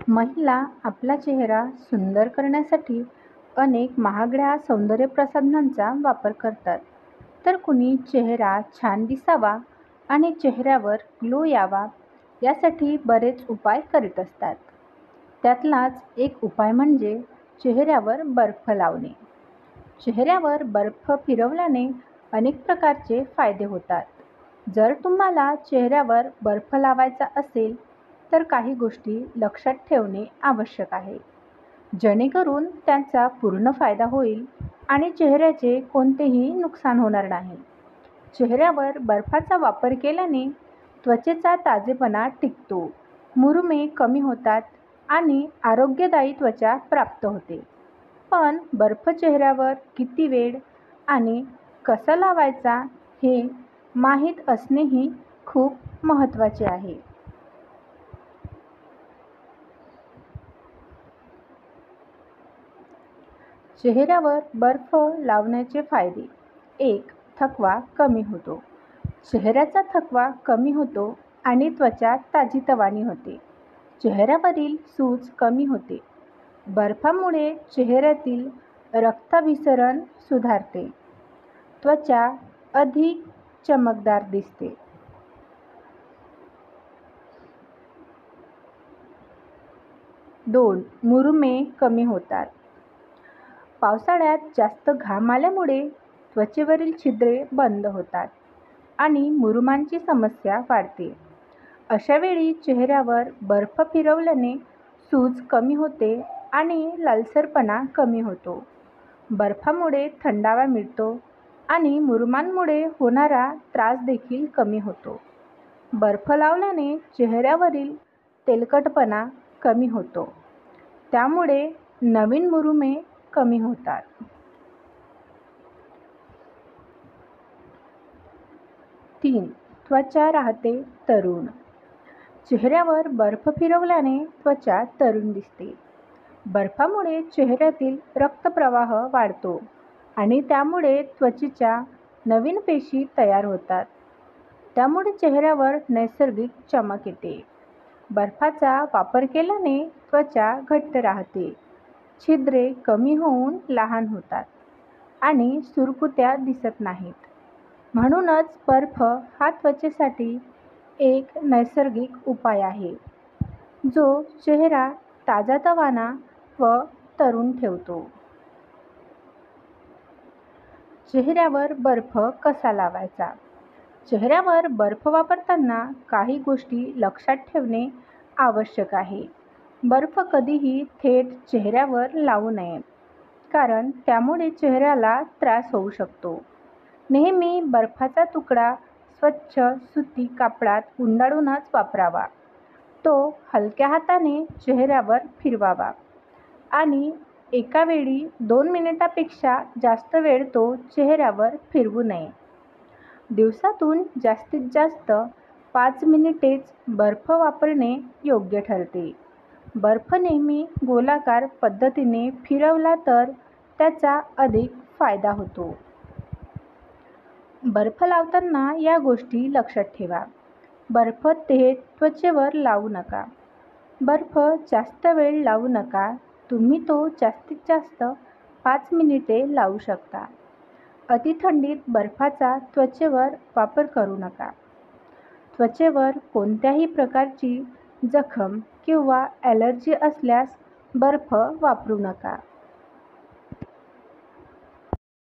महिला आपला चेहरा सुंदर करण्यासाठी अनेक महागड्या सौंदर्य प्रसाधनांचा वापर करतात. तर कुणी चेहरा छान दिसावा आणि चेहऱ्यावर ग्लो यावा यासाठी बरेच उपाय करीत असतात. त्यातलाच एक उपाय म्हणजे चेहऱ्यावर बर्फ लावणे. चेहऱ्यावर बर्फ फिरवल्याने अनेक प्रकारचे फायदे होतात. जर तुम्हाला चेहऱ्यावर बर्फ लावायचा असेल तर काही गोष्टी लक्षात ठेवणे आवश्यक आहे, जेणेकरून त्यांचा पूर्ण फायदा होईल आणि चेहऱ्याचे कोणतेही नुकसान होणार नाही. चेहऱ्यावर बर्फाचा वापर केल्याने त्वचेचा ताजेपणा टिकतो, मुरुमे कमी होतात आणि आरोग्यदायी त्वचा प्राप्त होते. पण बर्फ चेहऱ्यावर किती वेळ आणि कसा लावायचा हे माहीत असणेही खूप महत्त्वाचे आहे. चेहऱ्यावर बर्फ लावण्याचे फायदे. 1. थकवा कमी होतो. चेहऱ्याचा थकवा कमी होतो आणि त्वचा ताजीतवानी होते. चेहऱ्यावरील सूज कमी होते. बर्फामुळे चेहऱ्यातील रक्ताभिसरण सुधारते. त्वचा अधिक चमकदार दिसते. 2. मुरुमे कमी होतात. पावसाळ्यात जास्त घाम आल्यामुळे त्वचेवरील छिद्रे बंद होतात आणि मुरुमांची समस्या वाढते. अशावेळी चेहऱ्यावर बर्फ फिरवल्याने सूज कमी होते आणि लालसरपणा कमी होतो. बर्फामुळे थंडावा मिळतो आणि मुरुमांमुळे होणारा त्रास देखील कमी होतो. बर्फ लावल्याने चेहऱ्यावरील तेलकटपणा कमी होतो, त्यामुळे नवीन मुरुमे कमी होतात. 3. त्वचा राहते तरुण. चेहऱ्यावर बर्फ फिरवल्याने त्वचा तरुण दिसते. बर्फामुळे चेहऱ्यातील रक्तप्रवाह वाढतो आणि त्यामुळे त्वचेच्या नवीन पेशी तयार होतात. त्यामुळे चेहऱ्यावर नैसर्गिक चमक येते. बर्फाचा वापर केल्याने त्वचा घट्ट राहते, छिद्रे कमी होऊन लहान होतात आणि सुरकुत्या दिसत नाहीत. म्हणूनच बर्फ हा त्वचेसाठी एक नैसर्गिक उपाय आहे, जो चेहरा ताजातवाना व तरुण ठेवतो. चेहऱ्यावर बर्फ कसा लावायचा? चेहऱ्यावर बर्फ वापरताना काही गोष्टी लक्षात ठेवणे आवश्यक आहे. बर्फ कधीही थेट चेहऱ्यावर लावू नये, कारण त्यामुळे चेहऱ्याला त्रास होऊ शकतो. नेहमी बर्फाचा तुकडा स्वच्छ सुती कापडात गुंडाळूनच वापरावा. तो हलक्या हाताने चेहऱ्यावर फिरवावा आणि एका वेळी 2 मिनिटांपेक्षा जास्त वेळ तो चेहऱ्यावर फिरवू नये. दिवसातून जास्तीत जास्त 5 मिनिटेच बर्फ वापरणे योग्य ठरते. बर्फ नेहमी गोलाकार पद्धतीने फिरवला तर त्याचा अधिक फायदा होतो. बर्फ लावताना या गोष्टी लक्षात ठेवा. बर्फ थेट त्वचेवर लावू नका. बर्फ जास्त वेळ लावू नका. तुम्ही तो जास्तीत जास्त 5 मिनिटे लावू शकता. अतिथंडीत बर्फाचा त्वचेवर वापर करू नका. त्वचेवर कोणत्याही प्रकारची जखम किंवा ॲलर्जी असल्यास बर्फ वापरू नका.